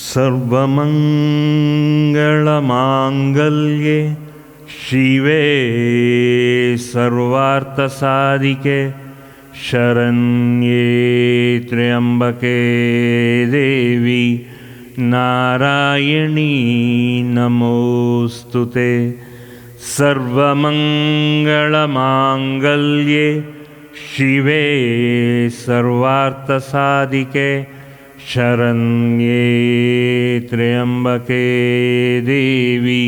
सर्वमंगलमांगल्ये शिवे सर्वार्थसाधिके शरण्ये त्र्यंबके देवी नारायणी नमोस्तुते। सर्वमंगलमांगल्ये शिवे सर्वार्थसाधिके शरण्ये त्र्यंबके देवी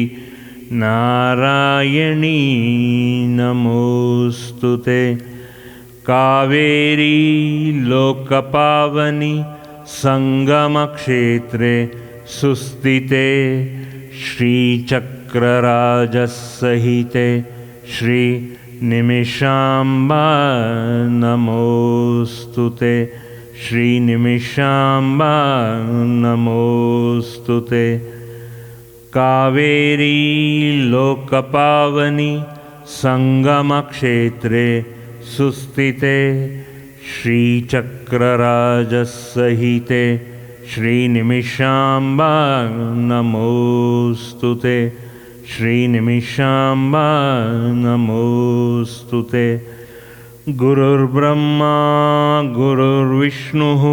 नारायणी नमोस्तुते। कावेरी लोकपावनी संगमक्षेत्रे सुस्थिते श्रीचक्रराजसहिते श्री निमिषाम्बा नमोस्तुते। श्री निमिषाम्बा नमोस्तुते। कावेरी लोकपावनी संगमक्षेत्रे सुस्थिते श्रीचक्रराजसहिते श्रीनिमिषाम्बा नमोस्तुते। श्रीनिमिषाम्बा नमोस्तुते। गुरुर्ब्रह्मा गुरुर्विष्णुः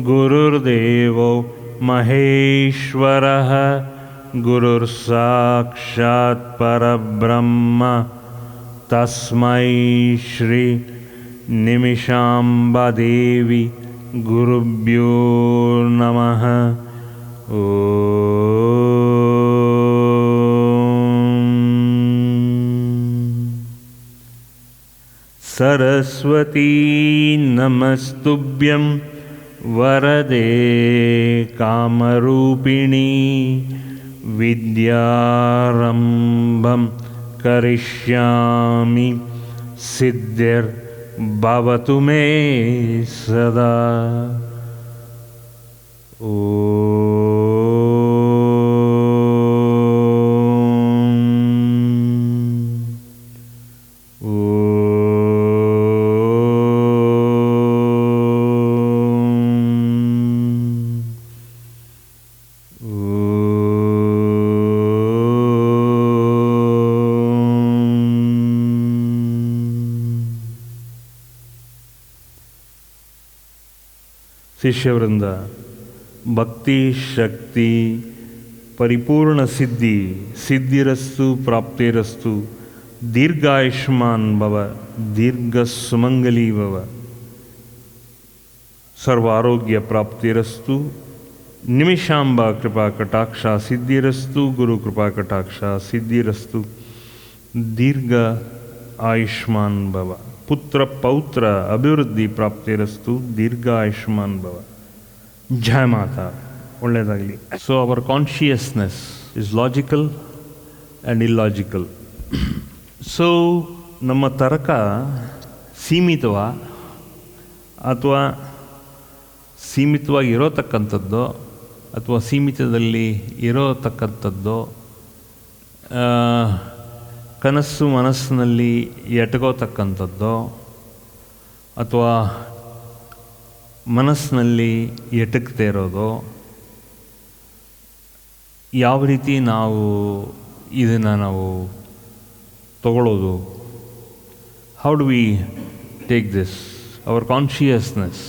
गुरुर्देवो महेश्वरः गुरुर्साक्षात् परब्रह्म तस्मै श्री निमिषाम्बा देवी गुरुभ्यो नमः। सरस्वती नमस्तुभ्यं वरदे कामरूपिणी विद्यारम्भं करिष्यामि सिद्धिर्भवतु मे सदा। शिष्यवृंद, भक्ति शक्ति परिपूर्ण सिद्धि सिद्धिरस्तु प्राप्तिरस्तु दीर्घायुष्मान भव दीर्घ सुमंगली भव सर्वारोग्य प्राप्तिरस्तु निमिषाम्बा कृपा कटाक्षा सिद्धिरस्तु गुरु कृपा कटाक्षा सिद्धिरस्तु दीर्घ आयुष्मान भव पुत्र पौत्र अभिवृद्धि प्राप्तिरस्तु दीर्घ आयुष्मान भव। जय माता, ಒಳ್ಳೆಯದಾಗಲಿ. So our consciousness is logical and illogical. So ನಮ್ಮ ತರ್ಕ ಸೀಮಿತವ ಅಥವಾ ಸೀಮಿತವಾಗಿ ಇರೋತಕ್ಕಂಥದ್ದು ಅಥವಾ ಸೀಮಿತದಲ್ಲಿ ಇರೋತಕ್ಕಂಥದ್ದು ಕನಸು ಮನಸ್ಸಿನಲ್ಲಿ ಎಟಗೋತಕ್ಕಂಥದ್ದು ಅಥವಾ ಮನಸ್ಸಿನಲ್ಲಿ ಎಟಕದೇ ಇರೋದು, ಯಾವ ರೀತಿ ನಾವು ಇದನ್ನು ನಾವು ತಗೊಳ್ಳೋದು? How do we take this our consciousness?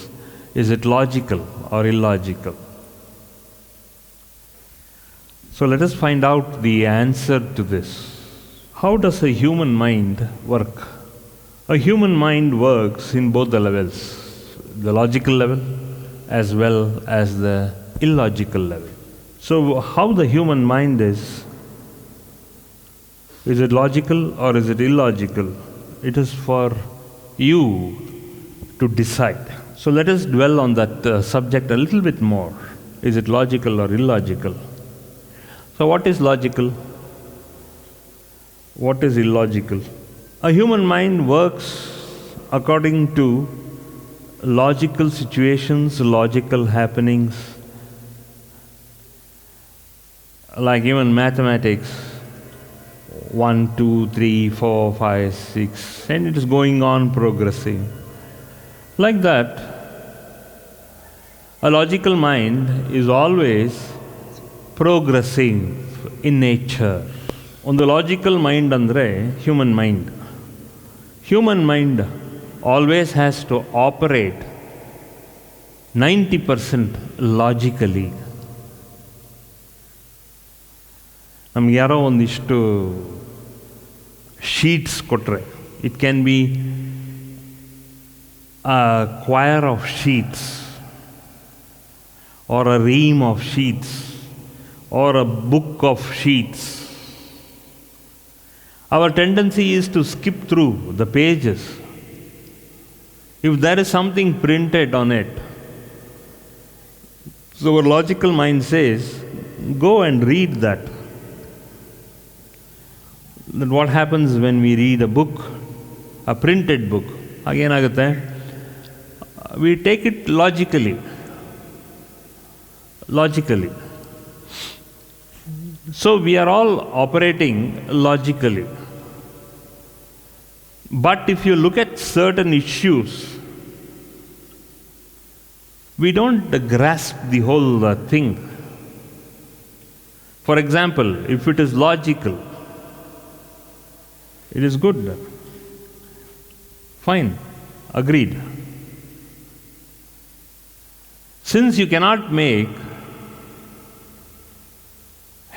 Is it logical or illogical? So let us find out the answer to this. How does a human mind work? A human mind works in both the levels, the logical level as well as the illogical level. So how the human mind is it logical or is it illogical? It is for you to decide. So let us dwell on that subject a little bit more. Is it logical or illogical? So what is logical? What is illogical? A human mind works according to logical situations, logical happenings, like even mathematics, 1, 2, 3, 4, 5, 6, and it is going on progressing. Like that, A logical mind is always progressing in nature. ಒಂದು logical mind ಅಂದರೆ human mind. Human mind always has to operate 90% logically. ನಮ್ಗೆ ಯಾರೋ ಒಂದಿಷ್ಟು sheets ಕೊಟ್ಟರೆ, it can be a choir of sheets or a ream of sheets or a book of sheets. Our tendency is to skip through the pages. If there is something printed on it, so our logical mind says, go and read that. Then what happens when we read a book, a printed book? Again, we take it logically. So we are all operating logically. But if you look at certain issues, we don't grasp the whole thing. For example, if it is logical, it is good. Fine, agreed. Since you cannot make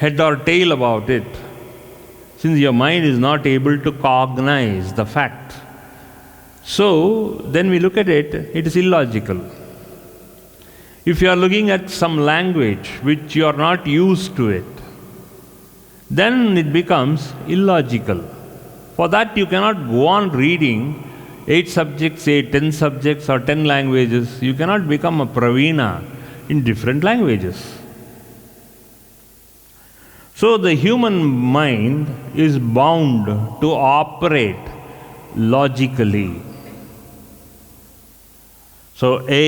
head or tail about it, since your mind is not able to cognize the fact, so then we look at it, it is illogical. If you are looking at some language which you are not used to it, then it becomes illogical. For that you cannot go on reading 8 subjects, 10 subjects or 10 languages. You cannot become a Pravina in different languages. So the human mind is bound to operate logically. So A,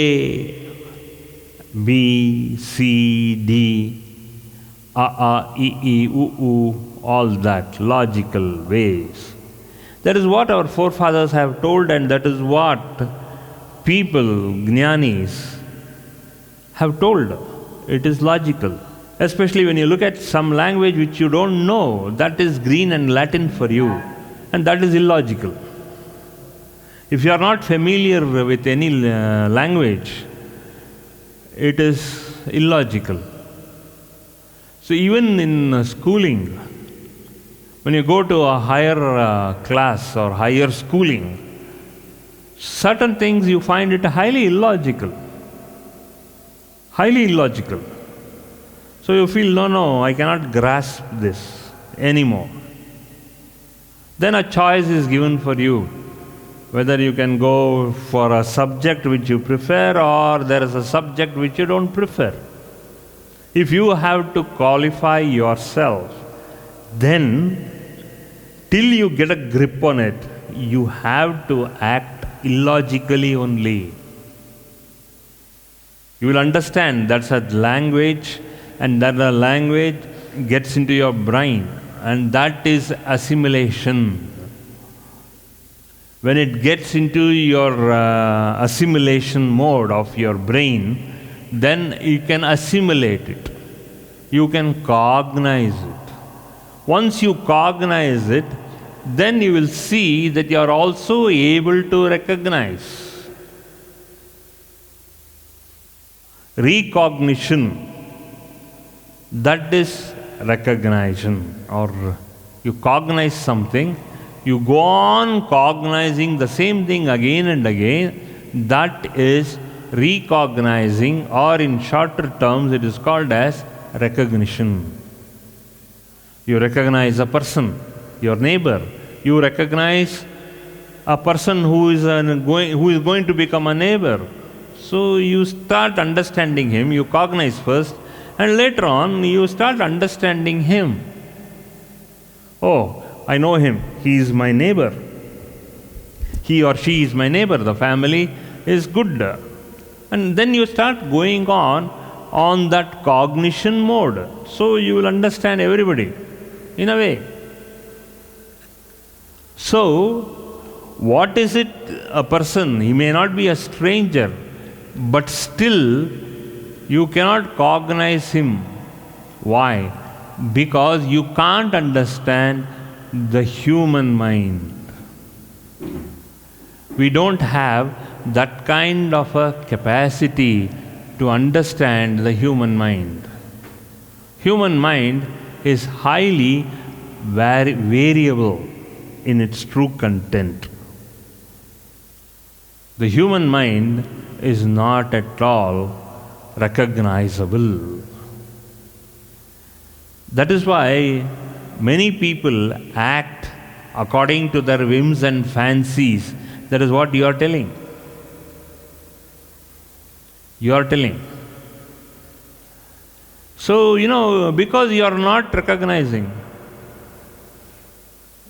B, C, D, A, E, E, U, all that, logical ways. That is what our forefathers have told, and that is what people, jnanis, have told. It is logical. Especially when you look at some language which you don't know, that is Greek and Latin for you, and that is illogical. If you are not familiar with any language, it is illogical. So even in schooling, when you go to a higher class or higher schooling, certain things you find it highly illogical. Highly illogical. So you feel, no, I cannot grasp this anymore. Then a choice is given for you, whether you can go for a subject which you prefer or there is a subject which you don't prefer. If you have to qualify yourself, then till you get a grip on it, you have to act illogically only. You will understand that's a language, and that the language gets into your brain, and that is assimilation. When it gets into your assimilation mode of your brain, then you can assimilate it. You can cognize it. Once you cognize it, then you will see that you are also able to recognize. Recognition, that is recognition. Or you cognize something, you go on cognizing the same thing again and again, that is recognizing, or in shorter terms it is called as recognition. You recognize a person, your neighbor. You recognize a person who is going to become a neighbor. So you start understanding him, you cognize first, and later on you start understanding him. Oh, I know him, he is my neighbor. He or she is my neighbor, the family is good. And then you start going on that cognition mode. So you will understand everybody, in a way. So, what is it a person? He may not be a stranger, but still You cannot cognize him. Why? Because you can't understand the human mind. We don't have that kind of a capacity to understand the human mind. Human mind is highly variable in its true content. The human mind is not at all recognizable. That is why many people act according to their whims and fancies. That is what you are telling. You are telling. So, because you are not recognizing,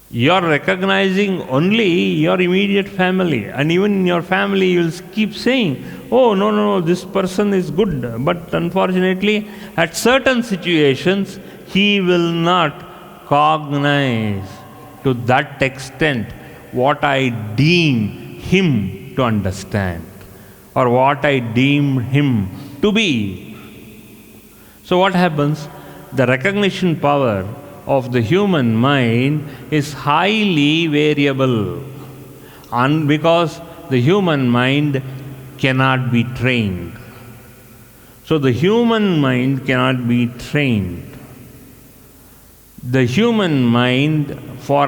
you are recognizing only your immediate family. And even in your family, you will keep saying, oh, no, this person is good. But unfortunately, at certain situations, he will not cognize to that extent what I deem him to understand or what I deem him to be. So what happens? The recognition power of the human mind is highly variable, and because the human mind cannot be trained. So the human mind cannot be trained. The human mind for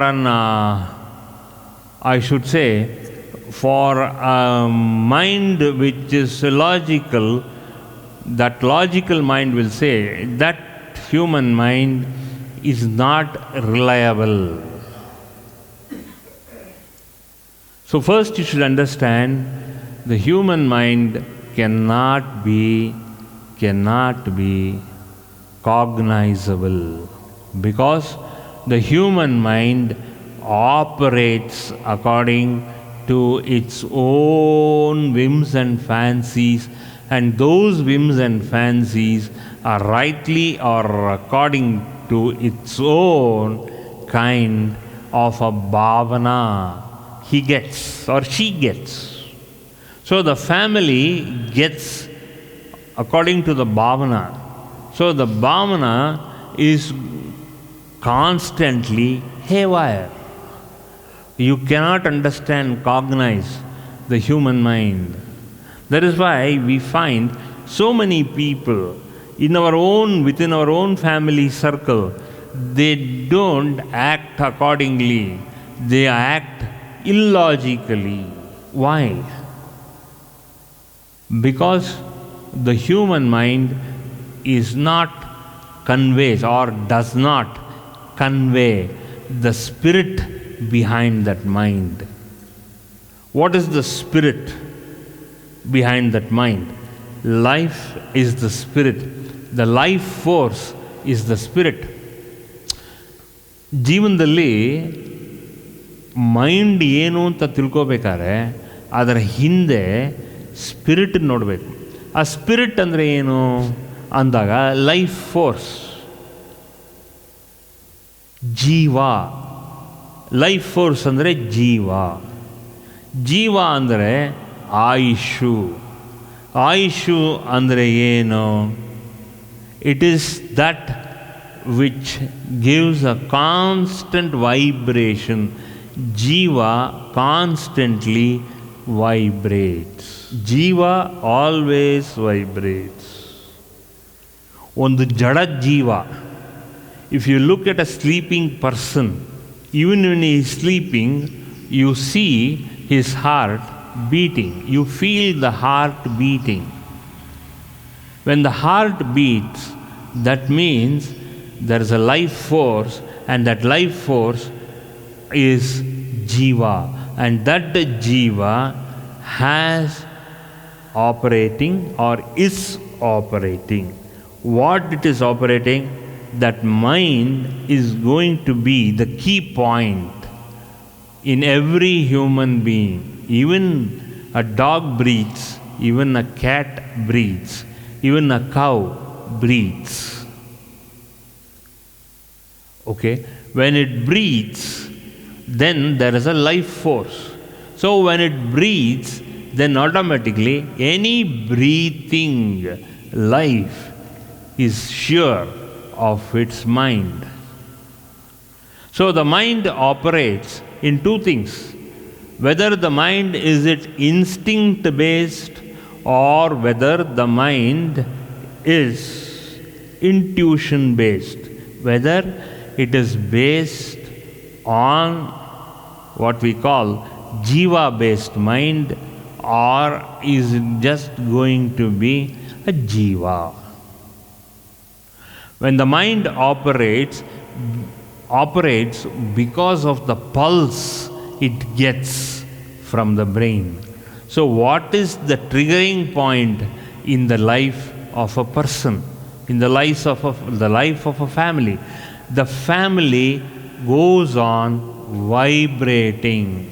for a mind which is logical, that logical mind will say that human mind is not reliable. So first you should understand the human mind cannot be cognizable, because the human mind operates according to its own whims and fancies, and those whims and fancies are rightly or according to its own kind of a bhavana he gets or she gets. So the family gets according to the bhavana. So the bhavana is constantly haywire. You cannot understand, cognize the human mind. That is why we find so many people within our own family circle, they don't act accordingly. They act illogically. Why? Because the human mind is not conveys or does not convey the spirit behind that mind. What is the spirit behind that mind? Life is the spirit. The life force is the spirit. ಜೀವನದಲ್ಲಿ mind ಏನು ಅಂತ ತಿಳ್ಕೋಬೇಕಾದ್ರೆ ಅದರ ಹಿಂದೆ spirit ನೋಡಬೇಕು. ಆ spirit ಅಂದರೆ ಏನು ಅಂದಾಗ ಲೈಫ್ ಫೋರ್ಸ್, ಜೀವ. ಲೈಫ್ ಫೋರ್ಸ್ ಅಂದರೆ ಜೀವ. ಜೀವ ಅಂದರೆ ಆಯುಷು. ಆಯುಷು ಅಂದರೆ ಏನು? It is that which gives a constant vibration. Jiva constantly vibrates. Jiva always vibrates. One jada jiva. If you look at a sleeping person, even when he is sleeping, you see his heart beating. You feel the heart beating. When the heart beats, that means there is a life force, and that life force is jiva, and that jiva has operating or is operating. What it is operating? That mind is going to be the key point in every human being. Even a dog breathes, even a cat breathes, even a cow breathes. Okay, when it breathes, then there is a life force. So when it breathes, then automatically any breathing life is sure of its mind. So the mind operates in two things. Whether the mind is it instinct based or whether the mind is intuition based. Whether it is based on what we call jiva based mind or is just going to be a jiva. When the mind operates because of the pulse it gets from the brain. So what is the triggering point in the life of a person, in the life of a family? The family goes on vibrating.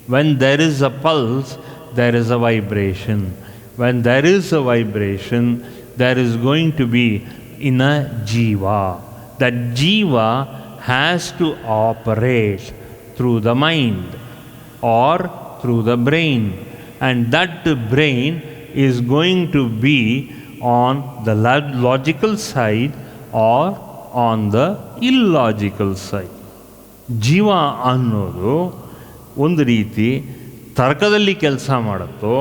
When there is a pulse, there is a vibration. When there is a vibration, there is going to be in a jiva. That jiva has to operate through the mind or through the brain. And that brain is going to be on the logical side or on the illogical side. ಜೀವ ಅನ್ನೋದು ಒಂದು ರೀತಿ ತರ್ಕದಲ್ಲಿ ಕೆಲಸ ಮಾಡುತ್ತೋ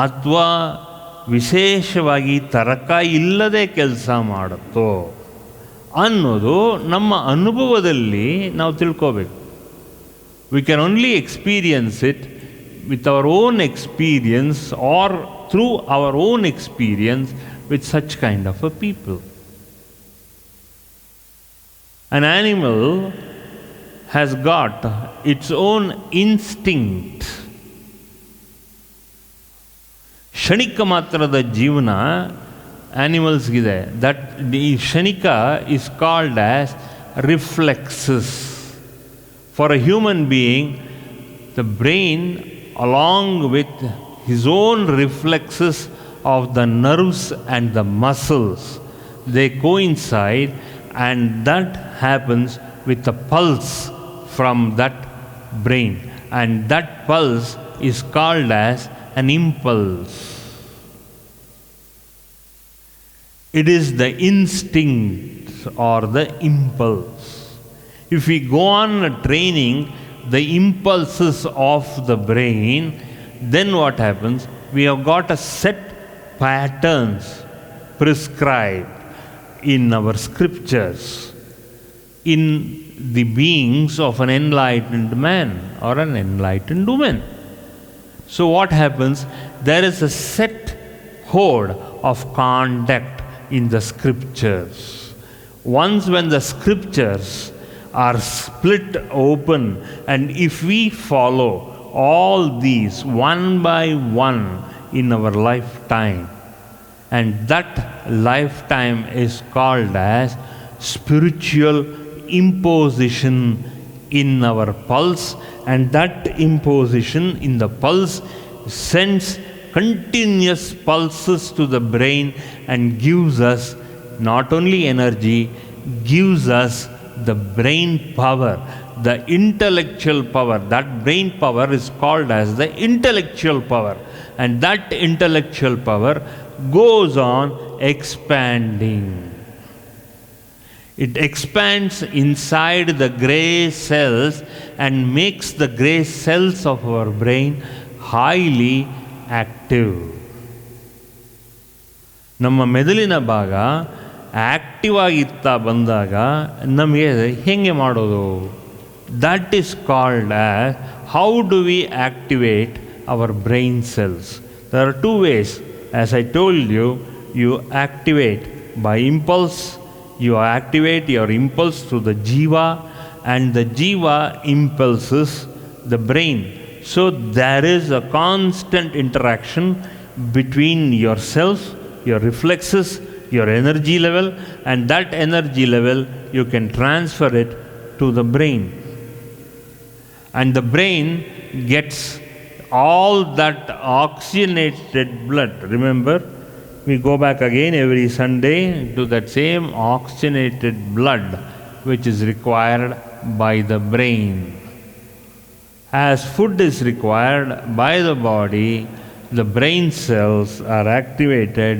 ಅಥವಾ ವಿಶೇಷವಾಗಿ ತರ್ಕ ಇಲ್ಲದೆ ಕೆಲಸ ಮಾಡುತ್ತೋ ಅನ್ನೋದು ನಮ್ಮ ಅನುಭವದಲ್ಲಿ ನಾವು ತಿಳ್ಕೋಬೇಕು. We can only experience it with our own experience or through our own experience with such kind of a people. An animal has got its own instinct. ಕ್ಷಣಿಕ ಮಾತ್ರದ ಜೀವನ ಆನಿಮಲ್ಸ್ಗಿದೆ. ದಟ್ ದಿ ಕ್ಷಣಿಕ is called as reflexes. For a human being, the brain along with his own reflexes of the nerves and the muscles, they coincide, and that happens with a pulse from that brain, and that pulse is called as an impulse. It is the instinct or the impulse. If we go on training the impulses of the brain, then what happens? We have got a set patterns prescribed in our scriptures, in the beings of an enlightened man or an enlightened woman. So what happens? There is a set code of conduct in the scriptures. Once when the scriptures are split open, and if we follow all these one by one in our lifetime, and that lifetime is called as spiritual imposition in our pulse, and that imposition in the pulse sends continuous pulses to the brain and gives us not only energy, gives us the brain power, the intellectual power. That brain power is called as the intellectual power, and that intellectual power goes on expanding. It expands inside the gray cells and makes the gray cells of our brain highly active. ನಮ್ಮ ಮೆದುಳಿನ ಭಾಗ active ಆಗಿತ್ತಾ ಬಂದಾಗ ನಮಗೆ ಹೇಗೆ ಮಾಡೋದು? That is called as how do we activate our brain cells. There are two ways. As I told you, you activate by impulse. You activate your impulse through the jiva, and the jiva impulses the brain. So there is a constant interaction between yourself, your reflexes, your energy level, and that energy level you can transfer it to the brain. And the brain gets all that oxygenated blood. Remember, we go back again every Sunday to that same oxygenated blood which is required by the brain. As food is required by the body, the brain cells are activated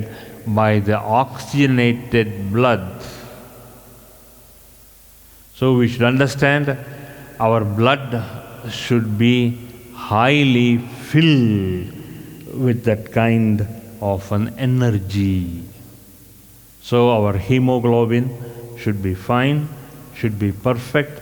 by the oxygenated blood. So we should understand our blood should be highly filled with that kind of an energy. So our hemoglobin should be fine, should be perfect.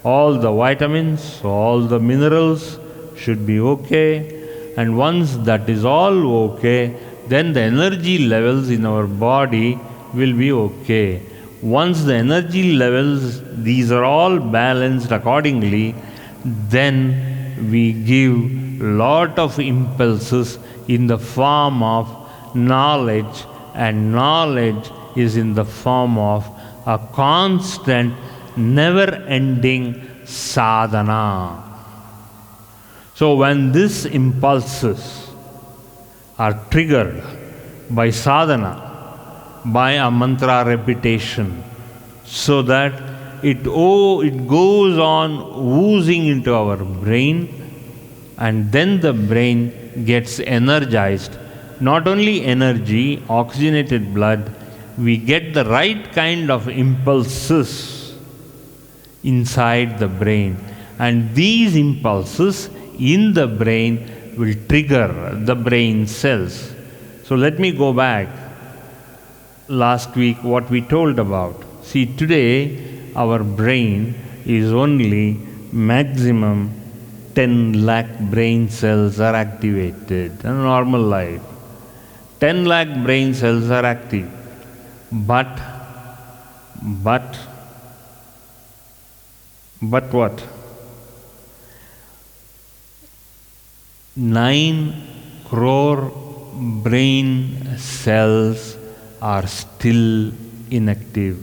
All the vitamins, all the minerals should be okay. And once that is all okay, then the energy levels in our body will be okay. Once the energy levels, these are all balanced accordingly, then we give lot of impulses in the form of knowledge, and knowledge is in the form of a constant, never-ending sadhana. So when these impulses are triggered by sadhana, by a mantra repetition, so that it goes on oozing into our brain, and then the brain gets energized. Not only energy, oxygenated blood, we get the right kind of impulses inside the brain, and these impulses in the brain will trigger the brain cells. So let me go back last week what we told about. See, today our brain is only maximum 10 lakh brain cells are activated in a normal life. 10 lakh brain cells are active. But what? 9 crore brain cells are still inactive.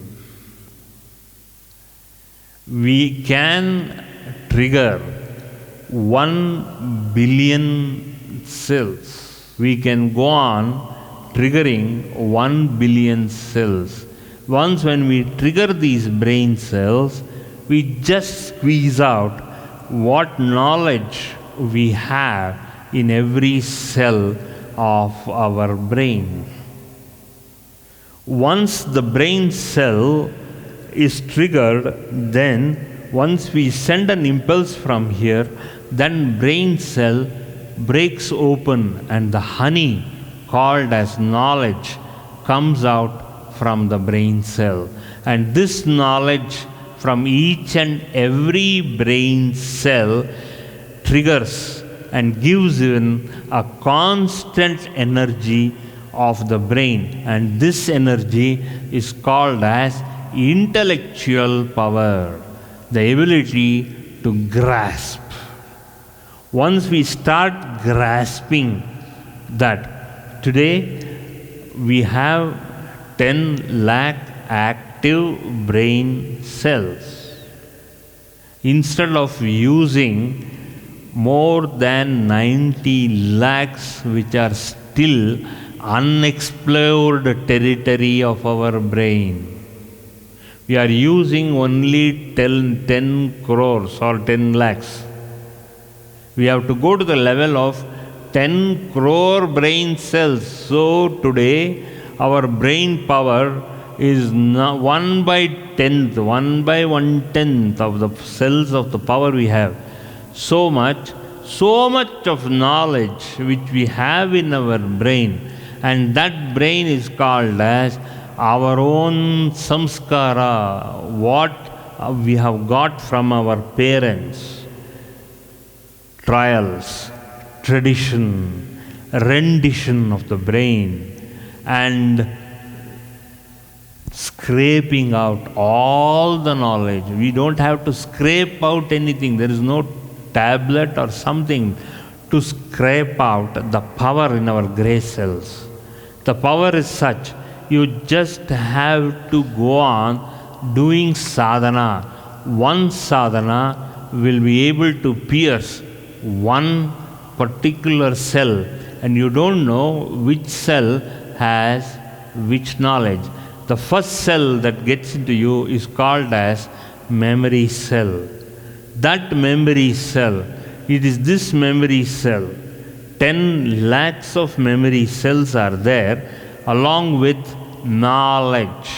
We can trigger 1 billion cells. We can go on triggering 1 billion cells. Once when we trigger these brain cells, we just squeeze out what knowledge we have in every cell of our brain. Once the brain cell is triggered, then once we send an impulse from here, then brain cell breaks open and the honey called as knowledge comes out from the brain cell. And this knowledge from each and every brain cell triggers and gives in a constant energy of the brain, and this energy is called as intellectual power, the ability to grasp. Once we start grasping that today we have 10 lakh active brain cells, instead of using more than 90 lakhs which are still unexplored territory of our brain, we are using only 10 crores or 10 lakhs. We have to go to the level of 10 crore brain cells. So today our brain power is 1 by 10th, 1 by 1/10 of the cells of the power we have. So much of knowledge which we have in our brain, and that brain is called as our own samskara, what we have got from our parents, trials, tradition, rendition of the brain, and scraping out all the knowledge. We don't have to scrape out anything. There is no tablet or something to scrape out the power in our gray cells. The power is such, you just have to go on doing sadhana. One sadhana will be able to pierce one particular cell, and you don't know which cell has which knowledge. The first cell that gets into you is called as memory cell. That memory cell, it is this memory cell. 10 lakhs of memory cells are there along with knowledge.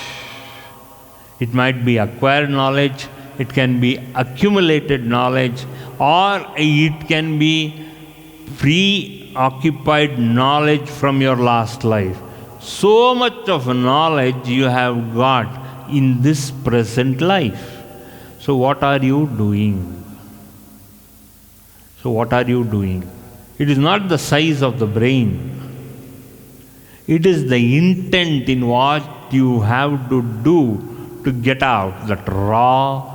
It might be acquired knowledge, it can be accumulated knowledge, or it can be preoccupied knowledge from your last life. So much of knowledge you have got in this present life. So what are you doing? So what are you doing? It is not the size of the brain. It is the intent in what you have to do to get out that raw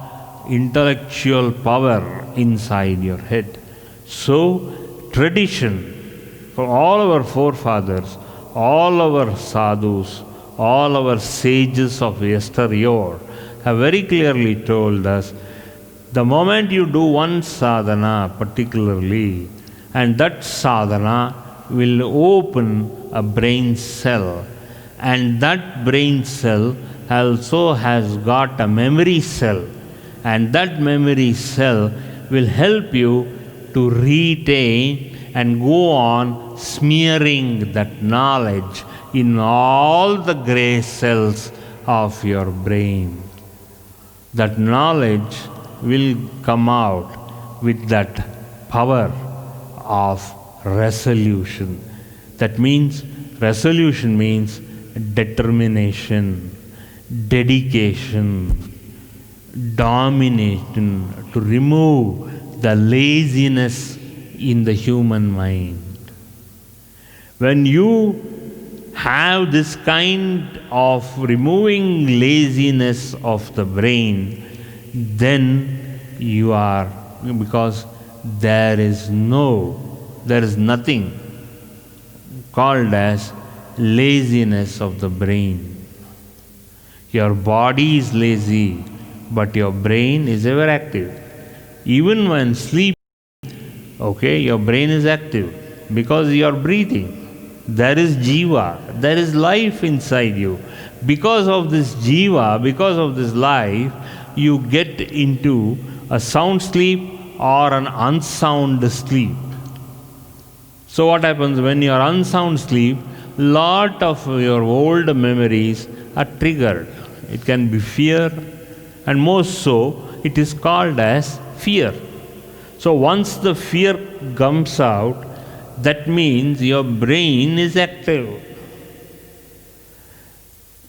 intellectual power inside your head. So tradition for all our forefathers, all our sadhus, all our sages of yesteryear have very clearly told us, the moment you do one sadhana particularly, and that sadhana will open a brain cell, and that brain cell also has got a memory cell, and that memory cell will help you to retain and go on smearing that knowledge in all the gray cells of your brain. That knowledge will come out with that power of resolution. That means, resolution means determination, dedication, domination, to remove the laziness in the human mind. When you have this kind of removing laziness of the brain, then you are, because there is nothing called as laziness of the brain. Your body is lazy, but your brain is ever active. Even when sleeping, okay, your brain is active because you are breathing. There is jiva, there is life inside you. Because of this jiva, because of this life, you get into a sound sleep or an unsound sleep. So what happens when you are unsound sleep? Lot of your old memories are triggered. It can be fear, and most so it is called as fear. So once the fear comes out, that means your brain is active.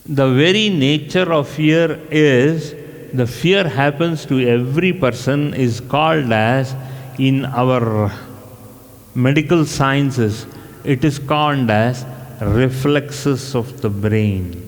The very nature of fear is, the fear happens to every person, is called as, in our medical sciences, it is called as reflexes of the brain.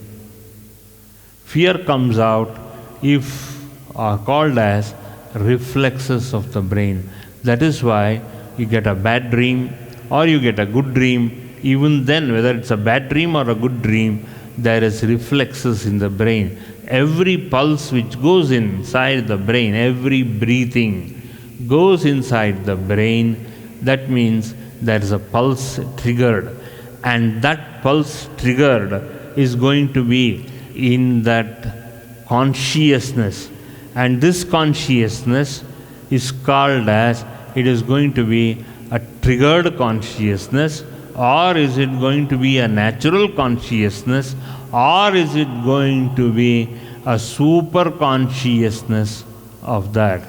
Fear comes out if are called as reflexes of the brain. That is why you get a bad dream or you get a good dream. Even then, whether it's a bad dream or a good dream, there is reflexes in the brain. Every pulse which goes inside the brain, every breathing goes inside the brain, that means there is a pulse triggered. And that pulse triggered is going to be in that consciousness. And this consciousness is called as, it is going to be a triggered consciousness, or is it going to be a natural consciousness, or is it going to be a super consciousness of that?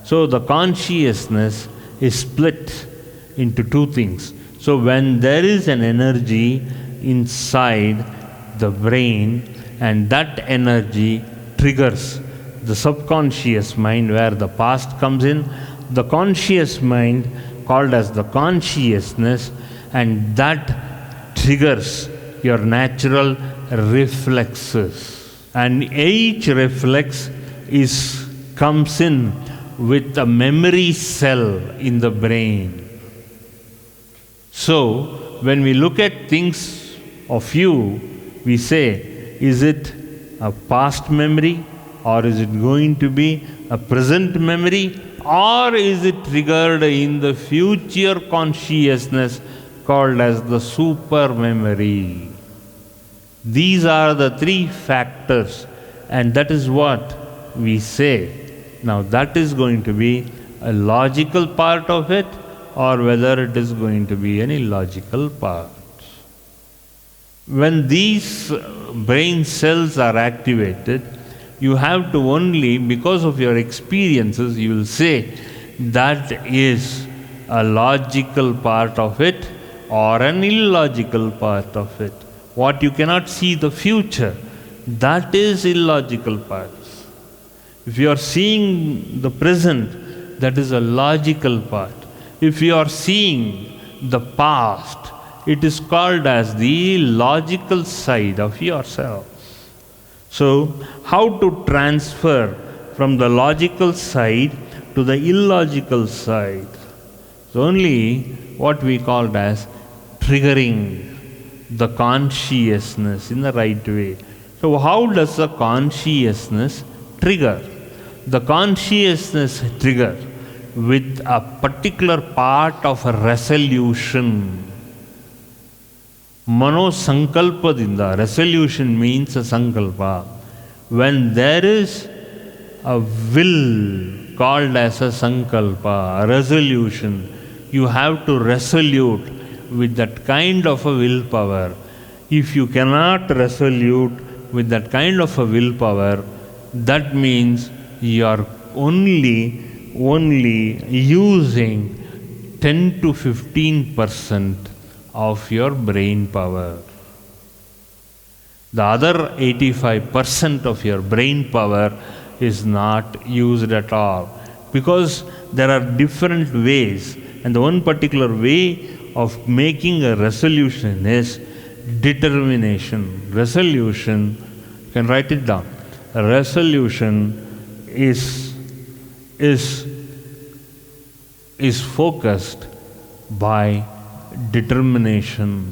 So the consciousness is split into two things. So when there is an energy inside the brain, and that energy triggers the subconscious mind where the past comes in, the conscious mind called as the consciousness, and that triggers your natural reflexes. And each reflex comes in with a memory cell in the brain. So when we look at things of you, we say, is it a past memory, or is it going to be a present memory, or is it triggered in the future consciousness called as the super memory? These are the three factors, and that is what we say. Now that is going to be a logical part of it, or whether it is going to be any illogical part. when these brain cells are activated, you have to only, because of your experiences, you will say that is a logical part of it or an illogical part of it. What you cannot see the future, that is illogical parts. If you are seeing the present, that is a logical part. If you are seeing the past, it is called as the logical side of yourself. So, how to transfer from the logical side to the illogical side? It's only what we called as triggering the consciousness in the right way. So, how does the consciousness trigger? The consciousness trigger with a particular part of a resolution. Mano sankalpadinda. Resolution means a sankalpa. When there is a will called as a sankalpa, a resolution, you have to resolute with that kind of a willpower. If you cannot resolute with that kind of a willpower, that means you are only using 10 to 15% of your brain power. The other 85% of your brain power is not used at all, because there are different ways, and the one particular way of making a resolution is determination. Resolution, you can write it down. A resolution is focused by determination.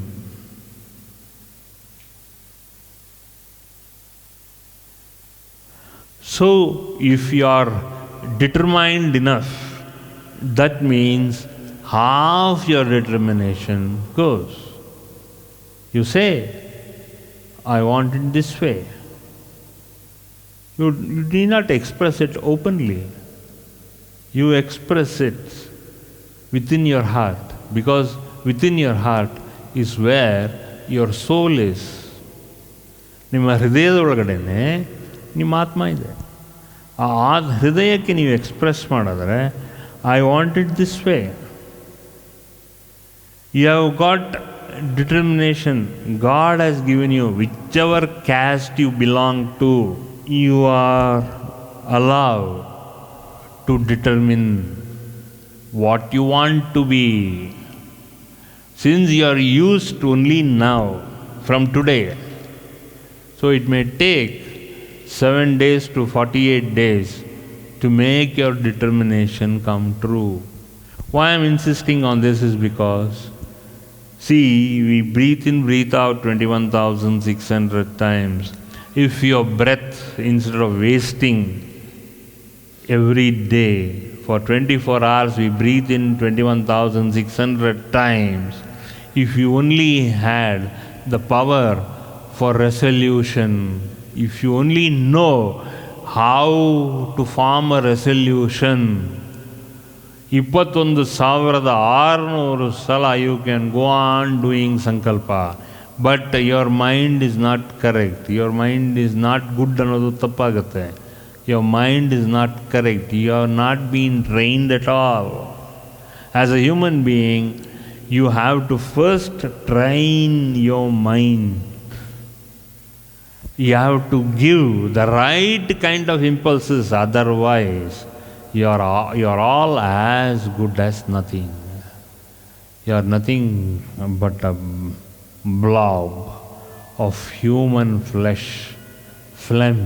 So, if you are determined enough, that means half your determination goes. You say, I want it this way. You need not express it openly. You express it within your heart, because within your heart is where your soul is. ನಿಮ್ಮ ಹೃದಯದ ಒಳಗಡೆನೆ ನಿಮ್ಮ ಆತ್ಮ ಇದೆ. ಆ ಹೃದಯಕ್ಕೆ ನೀವು express ಮಾಡಿದ್ರೆ, I want it this way. You have got determination. God has given you whichever caste you belong to, you are allowed to determine what you want to be. Since you are used to only now, from today, so it may take 7 days to 48 days to make your determination come true. Why I am insisting on this is because, see, we breathe in, breathe out 21,600 times. If your breath, instead of wasting every day for 24 hours, we breathe in 21,600 times. If you only had the power for resolution, if you only know how to form a resolution, 21,600 ಸಲ you can go on doing sankalpa. But your mind is not correct. Your mind is not good ಅನ್ನೋದು ತಪ್ಪಾಗುತ್ತೆ. Your mind is not correct. You have not been trained at all. As a human being, you have to first train your mind. You have to give the right kind of impulses. Otherwise, you are all as good as nothing. You are nothing but a blob of human flesh, phlegm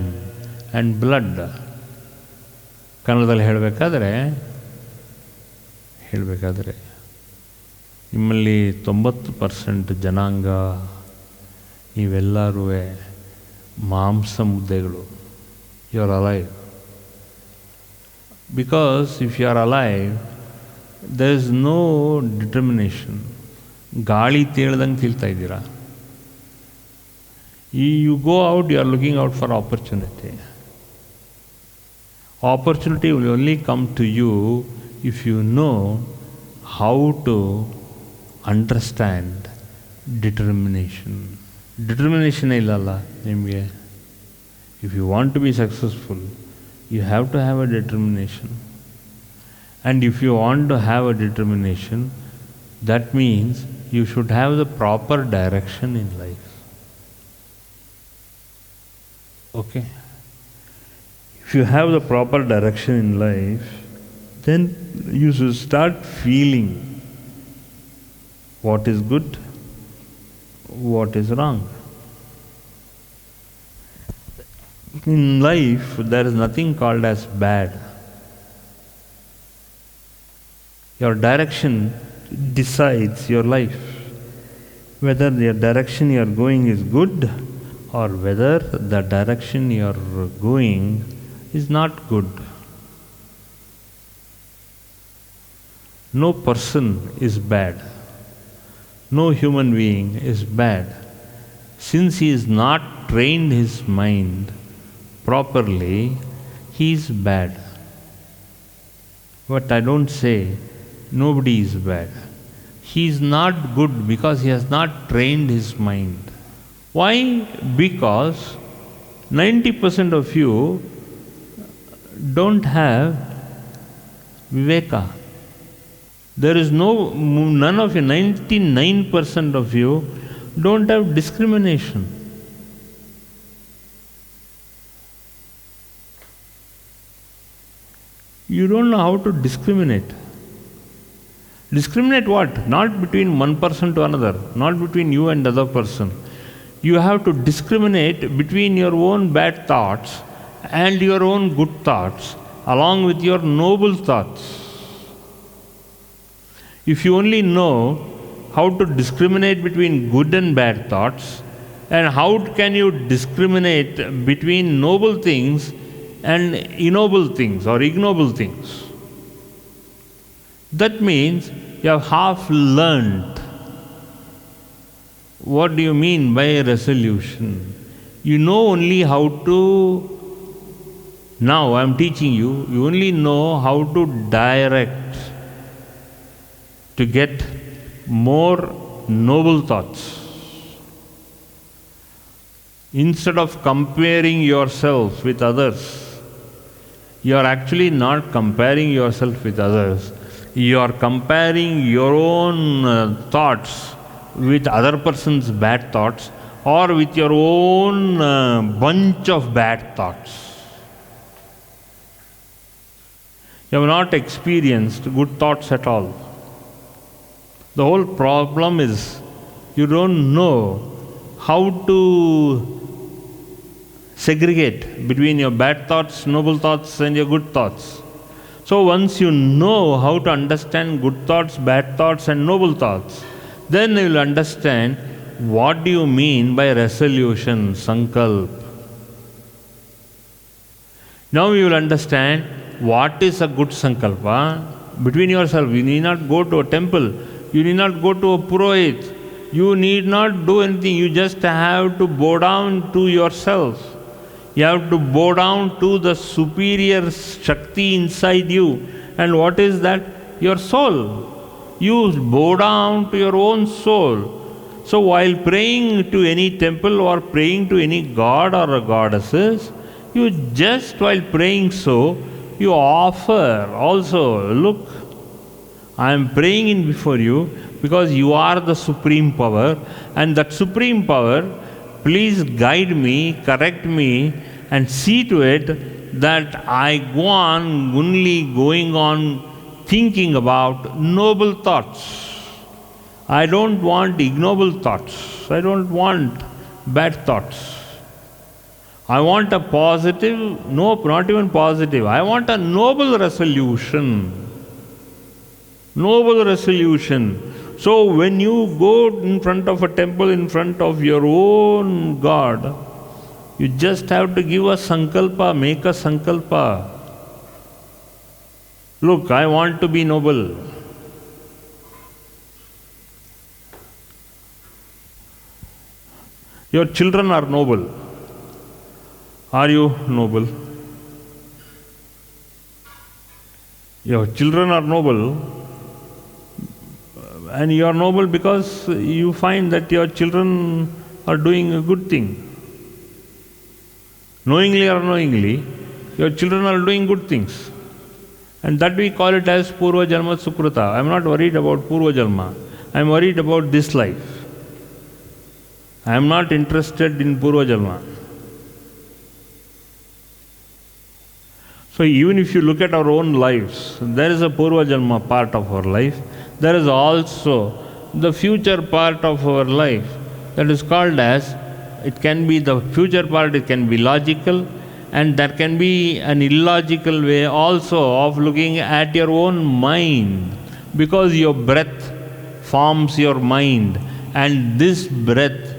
and blood. ಕನ್ನಡದಲ್ಲಿ ಹೇಳಬೇಕಾದ್ರೆ ನಿಮ್ಮಲ್ಲಿ 90% ಜನಾಂಗ ನೀವೆಲ್ಲರೂ ಮಾಂಸ ಮುದ್ದೆಗಳು. You are alive. Because if you are alive, there is no determination. ಗಾಳಿ ತೇಳ್ದಂಗೆ ತಿಳ್ತಾ ಇದ್ದೀರಾ. You go out, you are looking out for opportunity. Opportunity will only come to you if you know how to understand determination. Determination ಇಲ್ಲಲ್ಲ ನಿಮಗೆ. If you want to be successful, you have to have a determination. And if you want to have a determination, that means you should have the proper direction in life. Okay? If you have the proper direction in life, then you should start feeling what is good, what is wrong. In life, there is nothing called as bad. Your direction decides your life. Whether the direction you are going is good or whether the direction you are going is not good. No person is bad. No human being is bad. Since he is not trained his mind properly, he is bad. But I don't say nobody is bad. He is not good because he has not trained his mind. Why? Because 90% of you don't have viveka. There is none of you, 99% of you don't have discrimination. You don't know how to discriminate. Discriminate what? Not between one person to another, not between you and other person. You have to discriminate between your own bad thoughts and your own good thoughts, along with your noble thoughts. If you only know how to discriminate between good and bad thoughts, and how can you discriminate between noble things and ignoble things or ignoble things? That means you have half learned. What do you mean by resolution? You know only how to, now I am teaching you, you only know how to direct to get more noble thoughts. Instead of comparing yourself with others, you are actually not comparing yourself with others. You are comparing your own thoughts with other person's bad thoughts or with your own bunch of bad thoughts. You have not experienced good thoughts at all. The whole problem is you don't know how to segregate between your bad thoughts, noble thoughts, and your good thoughts. So once you know how to understand good thoughts, bad thoughts, and noble thoughts, then you will understand what do you mean by resolution, sankalp. Now you will understand what is a good sankalpa between yourself. You need not go to a temple. You need not go to a purohit. You need not do anything. You just have to bow down to yourself. You have to bow down to the superior Shakti inside you. And what is that? Your soul. You bow down to your own soul. So while praying to any temple or praying to any god or goddesses, you just while praying so, you offer also, look, I am praying in before you because you are the supreme power, and that supreme power, please guide me, correct me, and see to it that I go on only going on thinking about noble thoughts. I don't want ignoble thoughts. I don't want bad thoughts. I want a positive, no, not even positive. I want a noble resolution. Noble resolution. So when you go in front of a temple, in front of your own God, you just have to give a sankalpa, make a sankalpa. Look, I want to be noble. Your children are noble. Are you noble? Your children are noble, and you are noble because you find that your children are doing a good thing. Knowingly or unknowingly, your children are doing good things. And that we call it as Purva Janma Sukrita. I am not worried about Purva Janma. I am worried about this life. I am not interested in Purva Janma. So even if you look at our own lives, there is a Purva Janma part of our life. There is also the future part of our life that is called as, it can be the future part, it can be logical, and there can be an illogical way also of looking at your own mind, because your breath forms your mind, and this breath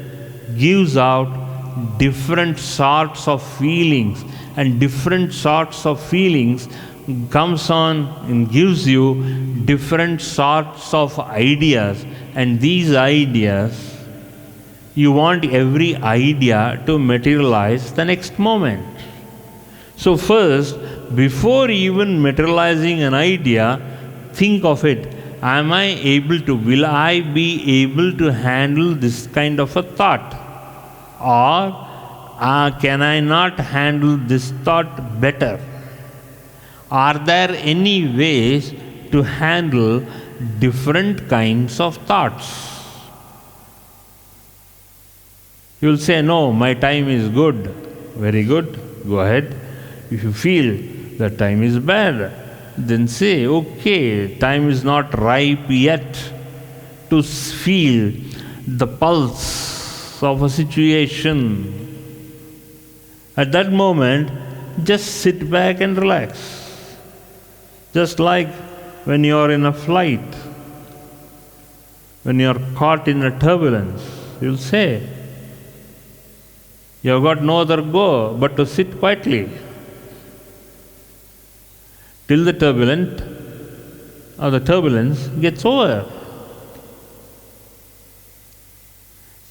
gives out different sorts of feelings, and different sorts of feelings comes on and gives you different sorts of ideas, and these ideas, you want every idea to materialize the next moment. So first, before even materializing an idea, think of it. Am I able to, will I be able to handle this kind of a thought? Or can I not handle this thought better? Are there any ways to handle different kinds of thoughts? You will say, no, my time is good. Very good, go ahead. If you feel that time is bad, then say, okay, time is not ripe yet to feel the pulse of a situation. At that moment, just sit back and relax. Just like when you are in a flight, when you are caught in a turbulence, you will say, you have got no other go but to sit quietly till the turbulence gets over.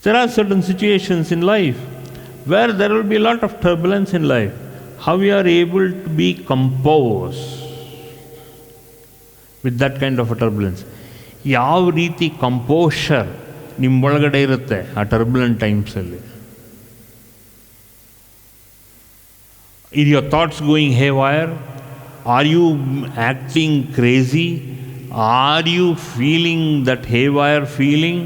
There are certain situations in life where there will be a lot of turbulence in life. How we are able to be composed with that kind of a turbulence? ಯಾವ ರೀತಿ ಕಂಪೋಷರ್ ನಿಮ್ಮೊಳಗಡೆ ಇರುತ್ತೆ ಆ turbulent ಟೈಮ್ಸಲ್ಲಿ? Are your thoughts going haywire? Are you acting crazy? Are you feeling that haywire feeling?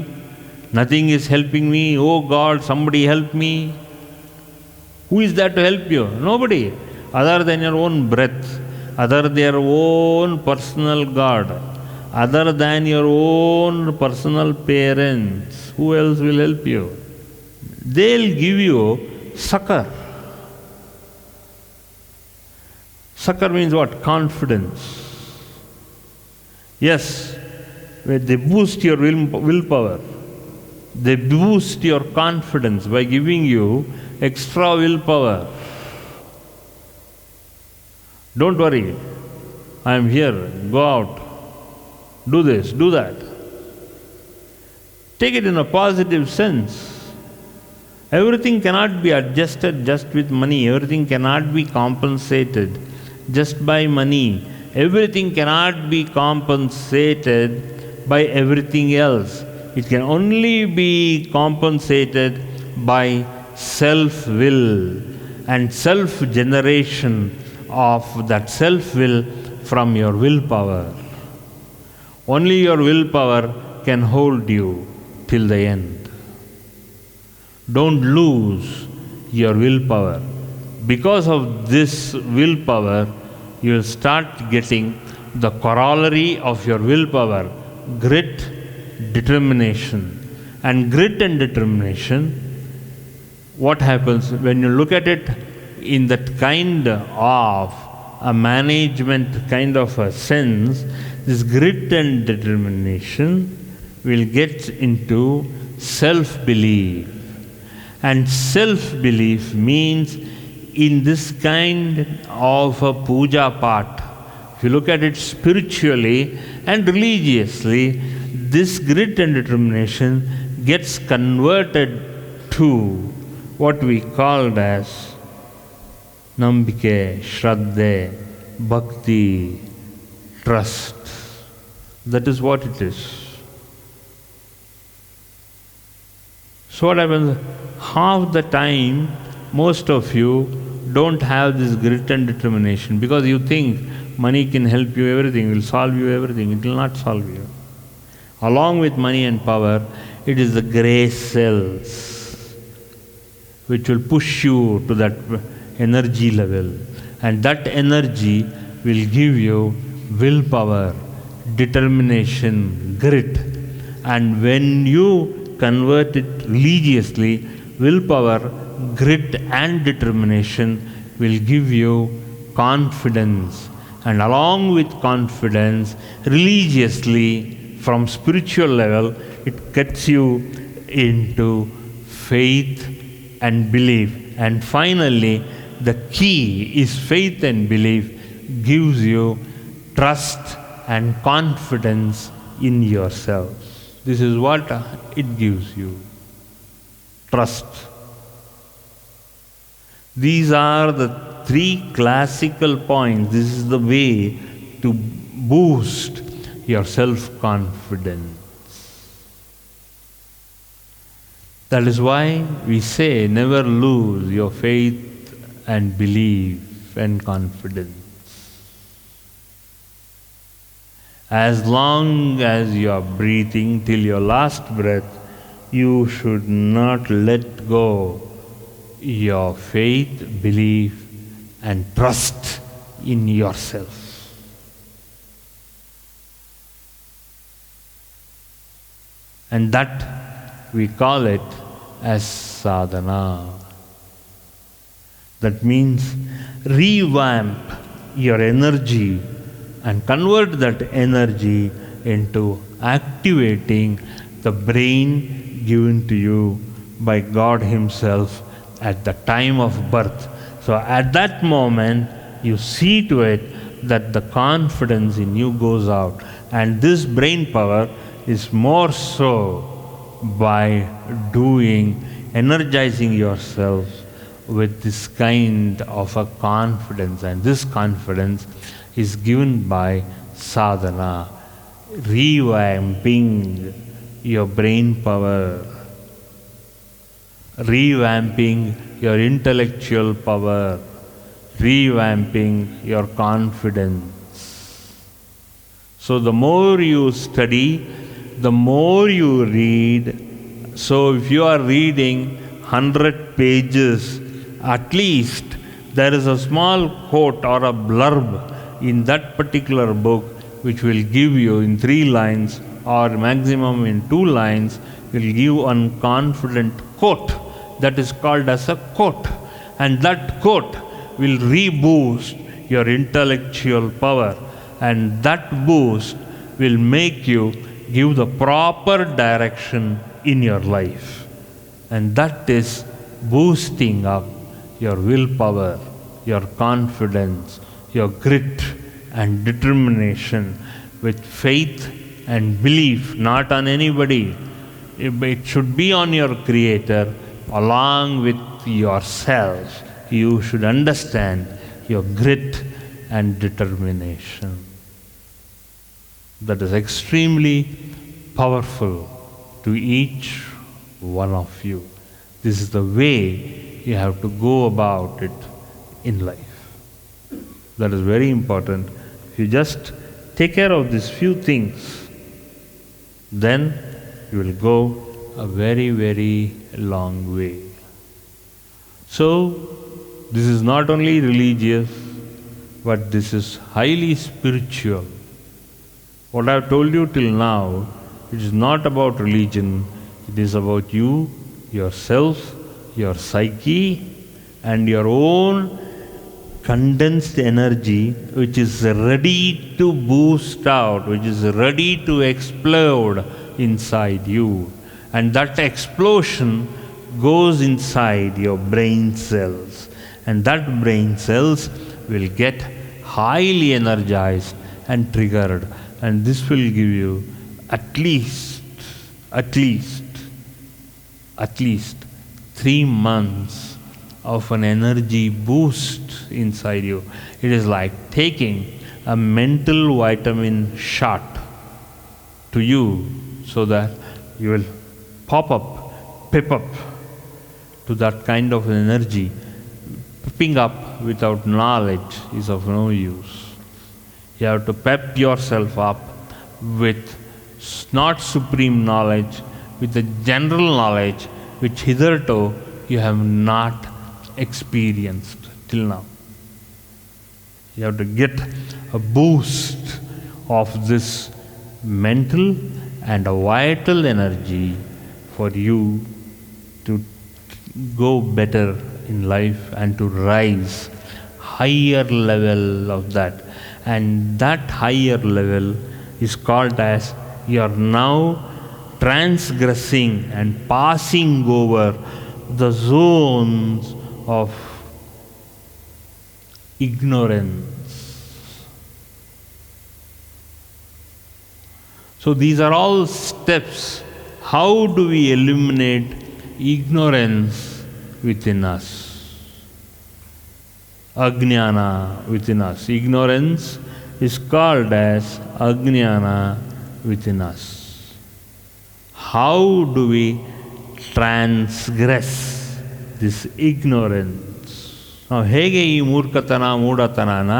Nothing is helping me. Oh God, somebody help me. Who is there to help you? Nobody. Other than your own breath, other than your own personal God, other than your own personal parents. Who else will help you? They'll give you succor. Succor means what? Confidence. Yes, they boost your willpower. They boost your confidence by giving you extra willpower. Don't worry, I am here, go out, do this, do that. Take it in a positive sense. Everything cannot be adjusted just with money. Everything cannot be compensated just by money. Everything cannot be compensated by everything else. It can only be compensated by self-will and self-generation of that self-will from your willpower. Only your willpower can hold you till the end. Don't lose your willpower. Because of this willpower, you will start getting the corollary of your willpower, grit, determination. And grit and determination, what happens when you look at it in that kind of a management kind of a sense, this grit and determination will get into self-belief. And self-belief means in this kind of a puja part, if you look at it spiritually and religiously, this grit and determination gets converted to what we called as Nambike, Shraddha, Bhakti, trust. That is what it is. So what happens? Half the time, most of you don't have this grit and determination because you think money can help you everything, will solve you everything. It will not solve you. Along with money and power, it is the grey cells which will push you to that energy level. And that energy will give you willpower, determination, grit. And when you convert it religiously, willpower, grit and determination will give you confidence. And along with confidence, religiously, from spiritual level, it gets you into faith and belief. And finally, the key is faith and belief gives you trust and confidence in yourself. This is what it gives you. Trust. These are the three classical points. This is the way to boost your self-confidence. That is why we say never lose your faith and belief and confidence. As long as you are breathing till your last breath, you should not let go your faith, belief and trust in yourself. And that we call it as sadhana. That means revamp your energy and convert that energy into activating the brain given to you by God Himself at the time of birth. So at that moment, you see to it that the confidence in you goes out. And this brain power is more so by energizing yourself with this kind of a confidence. And this confidence is given by sadhana, revamping your brain power, revamping your intellectual power, revamping your confidence. So the more you study, the more you read. So if you are reading 100 pages, at least there is a small quote or a blurb in that particular book which will give you in 3 lines or maximum in 2 lines, will give one confident quote that is called as a quote. And that quote will reboost your intellectual power, and that boost will make you give the proper direction in your life. And that is boosting up your willpower, your confidence, your grit and determination with faith and belief, not on anybody. It should be on your Creator along with yourself. You should understand your grit and determination. That is extremely powerful to each one of you. This is the way you have to go about it in life. That is very important. If you just take care of these few things, then you will go a very, very long way. So, this is not only religious, but this is highly spiritual. What I have told you till now, it is not about religion, it is about you, yourself, your psyche, and your own condensed energy which is ready to boost out, which is ready to explode inside you. And that explosion goes inside your brain cells. And that brain cells will get highly energized and triggered. And this will give you at least 3 months of an energy boost inside you. It is like taking a mental vitamin shot to you so that you will pop up pep up to that kind of energy. Pepping up without knowledge is of no use. You have to pep yourself up with not supreme knowledge, with the general knowledge which hitherto you have not experienced till now. You have to get a boost of this mental and a vital energy for you to go better in life and to rise higher level of that. And that higher level is called as you are now transgressing and passing over the zones of ignorance. So these are all steps. How do we eliminate ignorance within us? Ajnana within us. Ignorance is called as Ajnana within us. How do we transgress this ignorance? ನಾವು ಹೇಗೆ ಈ ಮೂರ್ಖತನ ಮೂಢತನನ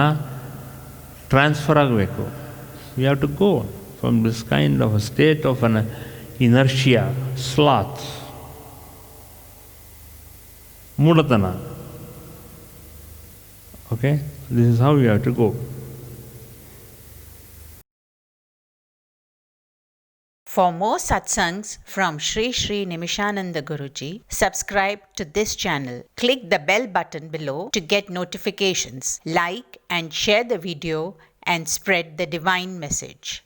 transfer ಆಗಬೇಕು? We have to go from this kind of a state of an inertia, sloth, ಮೂಢತನ. Okay? This is how we have to go. For more satsangs from Sri Sri Nimishananda Guruji, subscribe to this channel. Click the bell button below to get notifications. Like and share the video and spread the divine message.